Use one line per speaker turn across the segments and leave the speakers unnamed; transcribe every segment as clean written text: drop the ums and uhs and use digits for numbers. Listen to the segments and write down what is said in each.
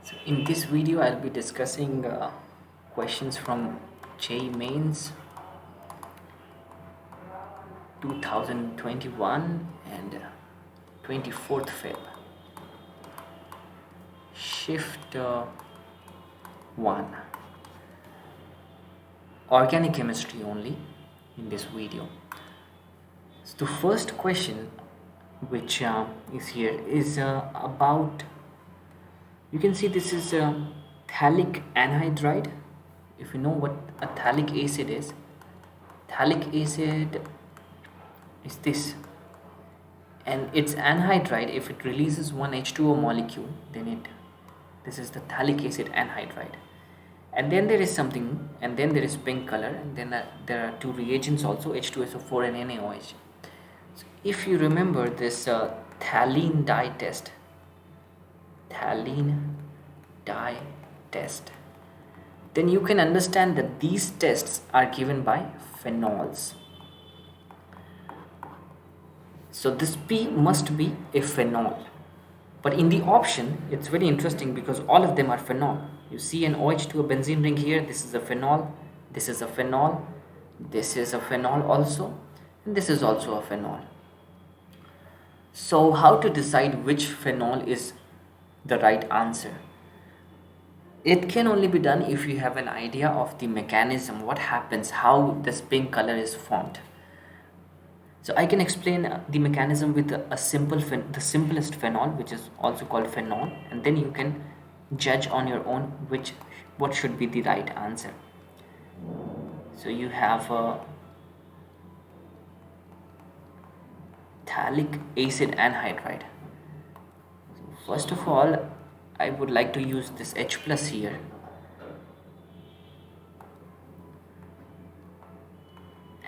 So in this video, I'll be discussing questions from JEE Mains 2021 and 24th Feb. Shift 1. Organic chemistry only in this video. So the first question which is here is about, you can see this is phthalic anhydride. If you know what a phthalic acid is, phthalic acid is this, and it's anhydride. If it releases one H2O molecule, then this is the phthalic acid anhydride. And then there is something, and then there is pink color, and then there are two reagents also, H2SO4 and NaOH. So if you remember this Thaline dye test, Thaline dye test, then you can understand that these tests are given by phenols. So this P must be a phenol. But in the option, it's very interesting because all of them are phenol. You see an OH to a benzene ring here. This is a phenol. This is a phenol. This is a phenol also. And this is also a phenol. So how to decide which phenol is the right answer? It can only be done if you have an idea of the mechanism, what happens, how this pink color is formed. So I can explain the mechanism with the simplest phenol, which is also called phenol, and then you can judge on your own what should be the right answer. So you have a phthalic acid anhydride. So first of all, I would like to use this H plus here.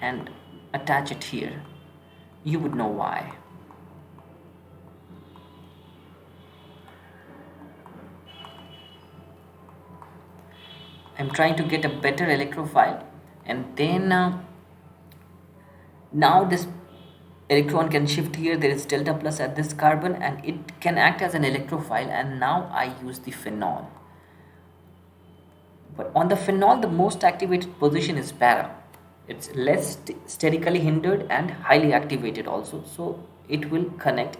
And attach it here. You would know why. I'm trying to get a better electrophile, and then now this electron can shift here. There is delta plus at this carbon, and it can act as an electrophile, and now I use the phenol. But on the phenol, the most activated position is para. It's less sterically hindered and highly activated also, so it will connect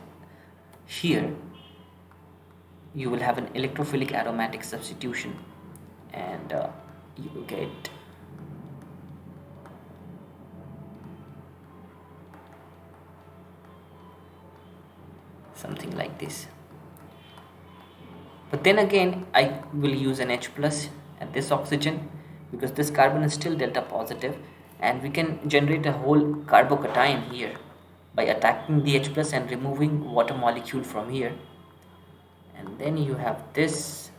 here. You will have an electrophilic aromatic substitution, and you will get something like this. But then again, I will use an H plus at this oxygen because this carbon is still delta positive, and we can generate a whole carbocation here by attacking the H plus and removing water molecule from here. And then you have this,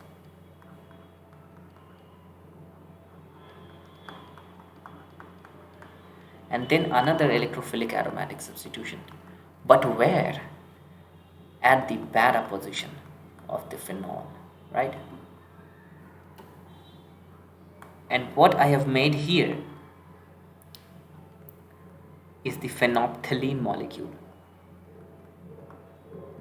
and then another electrophilic aromatic substitution. But where? At the para position of the phenol, right? And what I have made here is the phenolphthalein molecule.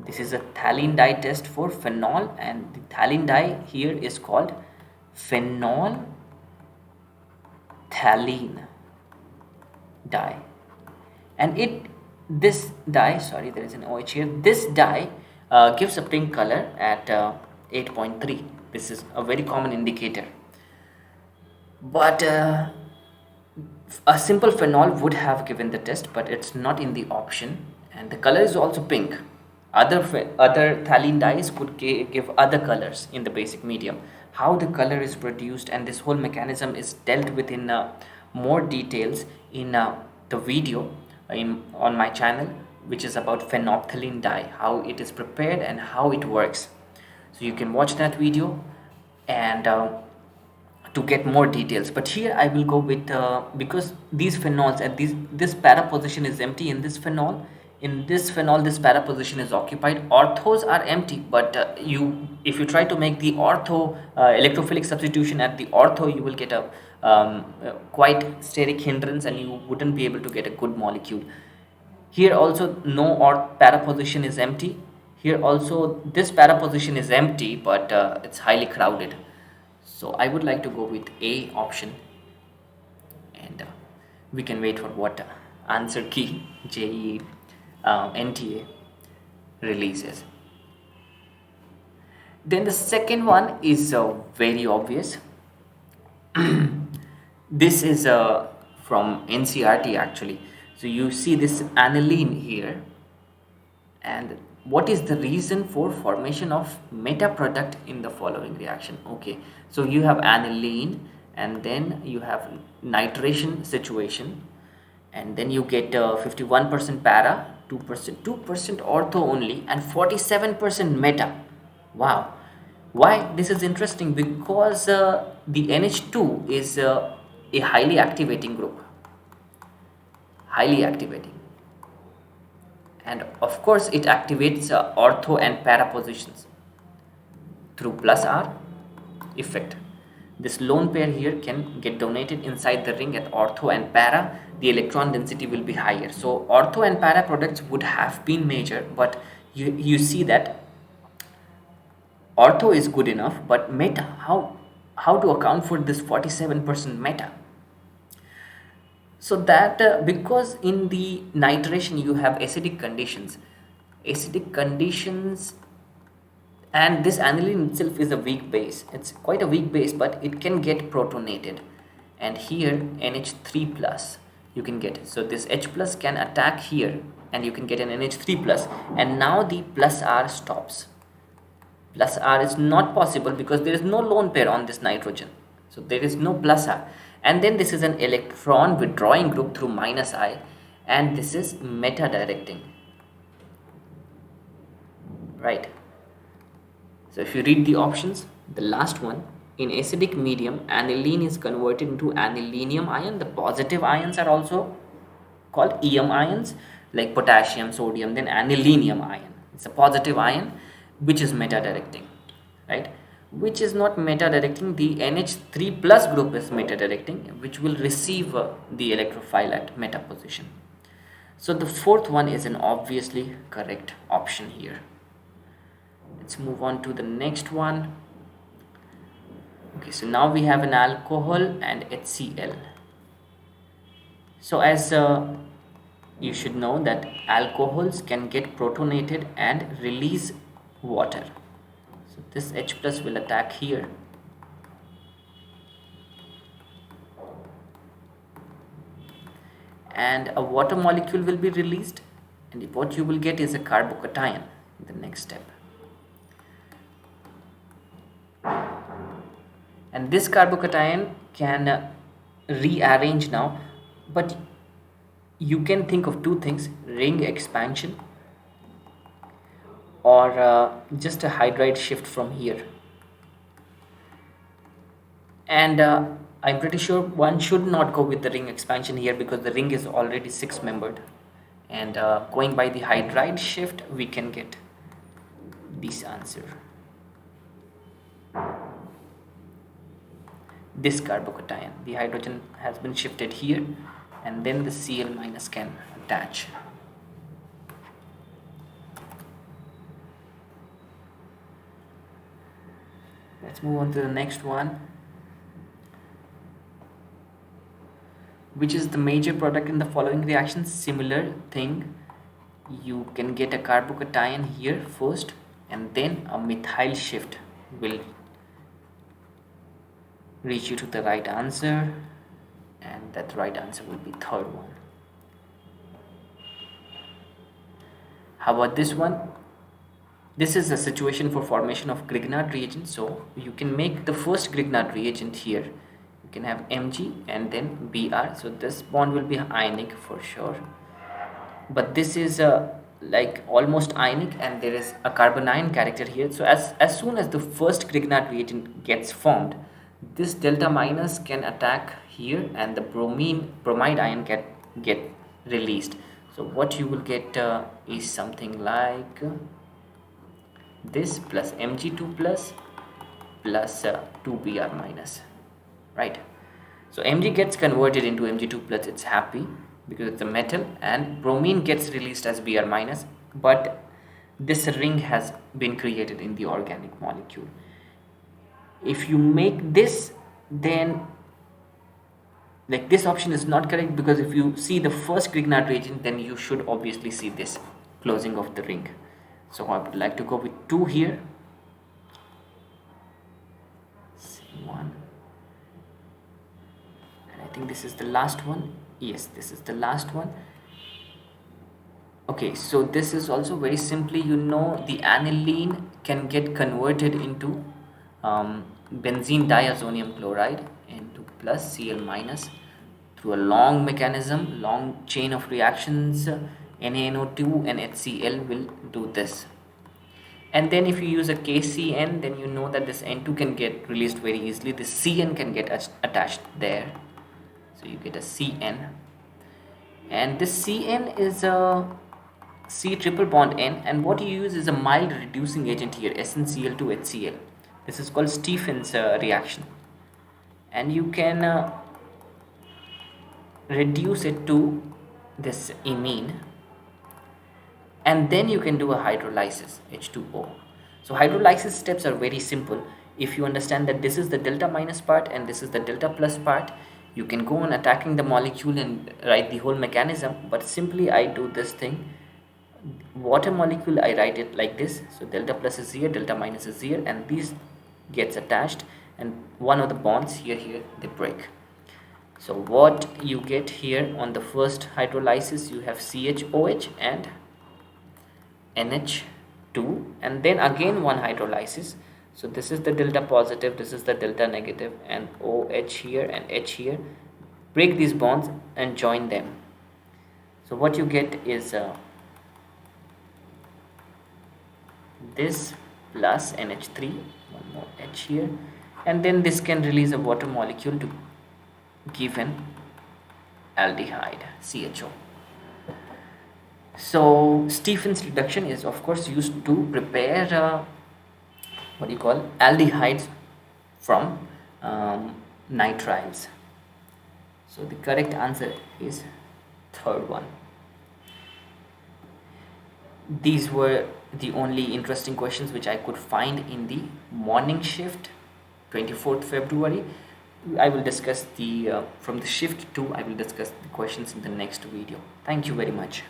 This is a phthalene dye test for phenol, and the phthalene dye here is called Phenol Thaline Dye. And this dye, sorry, there is an OH here. This dye gives a pink color at 8.3. This is a very common indicator. But a simple phenol would have given the test, but it's not in the option, and the color is also pink. Other phthalene dyes could give other colors in the basic medium. How the color is produced and this whole mechanism is dealt with in more details in the video on my channel, which is about phenolphthalein dye, how it is prepared and how it works. So you can watch that video and to get more details. But here I will go with because these phenols and this para position is empty in this phenol. In this phenol, this para position is occupied. Orthos are empty, but if you try to make the ortho electrophilic substitution at the ortho, you will get a quite steric hindrance, and you wouldn't be able to get a good molecule. Here also no para position is empty, Here also this para position is empty, but it's highly crowded. So I would like to go with A option, and we can wait for what answer key JEE NTA releases. Then the second one is very obvious. This is from NCRT actually. So you see this aniline here, and what is the reason for formation of meta product in the following reaction? Okay, so you have aniline, and then you have nitration situation, and then you get 51% para, 2% ortho only, and 47% meta. Wow, why this is interesting? Because the NH2 is a highly activating group, highly activating, and of course it activates ortho and para positions through plus R effect. This lone pair here can get donated inside the ring at ortho and para. The electron density will be higher. So ortho and para products would have been major, but you see that ortho is good enough, but meta, how to account for this 47% meta? So that because in the nitration you have acidic conditions, and this aniline itself is a weak base. It's quite a weak base, but it can get protonated, and here NH3 plus you can get. So this H plus can attack here, and you can get an NH3 plus, and now the plus R stops. Plus R is not possible because there is no lone pair on this nitrogen, so there is no plus R. And then this is an electron withdrawing group through minus I, and this is meta directing, right? So if you read the options, the last one, in acidic medium, aniline is converted into anilinium ion. The positive ions are also called EM ions, like potassium, sodium. Then anilinium ion, it's a positive ion which is meta directing, right? Which is not meta directing. The NH3 plus group is meta directing, which will receive the electrophile at meta position. So the fourth one is an obviously correct option here. Let's move on to the next one. Okay, so now we have an alcohol and HCl. So as you should know that alcohols can get protonated and release water. So this H plus will attack here, and a water molecule will be released, and what you will get is a carbocation in the next step. And this carbocation can rearrange now, but you can think of two things: ring expansion, or just a hydride shift from here. And I'm pretty sure one should not go with the ring expansion here, because the ring is already 6-membered, and going by the hydride shift we can get this answer. This carbocation, the hydrogen has been shifted here, and then the Cl minus can attach. Let's move on to the next one. Which is the major product in the following reactions? Similar thing. You can get a carbocation here first, and then a methyl shift will reach you to the right answer, and that right answer will be third one. How about this one? This is a situation for formation of Grignard reagent. So you can make the first Grignard reagent here. You can have Mg and then Br. So this bond will be ionic for sure, but this is like almost ionic, and there is a carbanion character here. So as soon as the first Grignard reagent gets formed, this delta minus can attack here, and the bromide ion can get released. So what you will get is something like this plus Mg2 plus 2Br minus, right? So Mg gets converted into Mg2 plus, it's happy because it's a metal, and bromine gets released as Br minus, but this ring has been created in the organic molecule. If you make this, then like this option is not correct, because if you see the first Grignard reagent, then you should obviously see this closing of the ring. So I would like to go with 2 here. C1, and I think this is the last one. Yes, this is the last one. Okay, so this is also very simply, the aniline can get converted into benzene diazonium chloride into plus Cl minus through a long mechanism, long chain of reactions. NaNO2 and HCl will do this. And then if you use a KCN, then you know that this N2 can get released very easily. This CN can get attached there. So you get a CN. And this CN is a C triple bond N, and what you use is a mild reducing agent here, SnCl to HCl. This is called Stephen's reaction, and you can reduce it to this imine, and then you can do a hydrolysis, H2O. So hydrolysis steps are very simple. If you understand that this is the delta minus part and this is the delta plus part, you can go on attacking the molecule and write the whole mechanism. But simply I do this thing. Water molecule, I write it like this. So delta plus is here, delta minus is here, and these gets attached, and one of the bonds here they break. So what you get here on the first hydrolysis, you have CHOH and NH2, and then again one hydrolysis. So this is the delta positive, this is the delta negative, and OH here and H here. Break these bonds and join them. So what you get is this plus NH3, one more H here, and then this can release a water molecule to give an aldehyde, CHO. So Stephen's reduction is of course used to prepare aldehydes from nitriles. So the correct answer is third one. These were the only interesting questions which I could find in the morning shift, 24th February. I will discuss from the shift 2, I will discuss the questions in the next video. Thank you very much.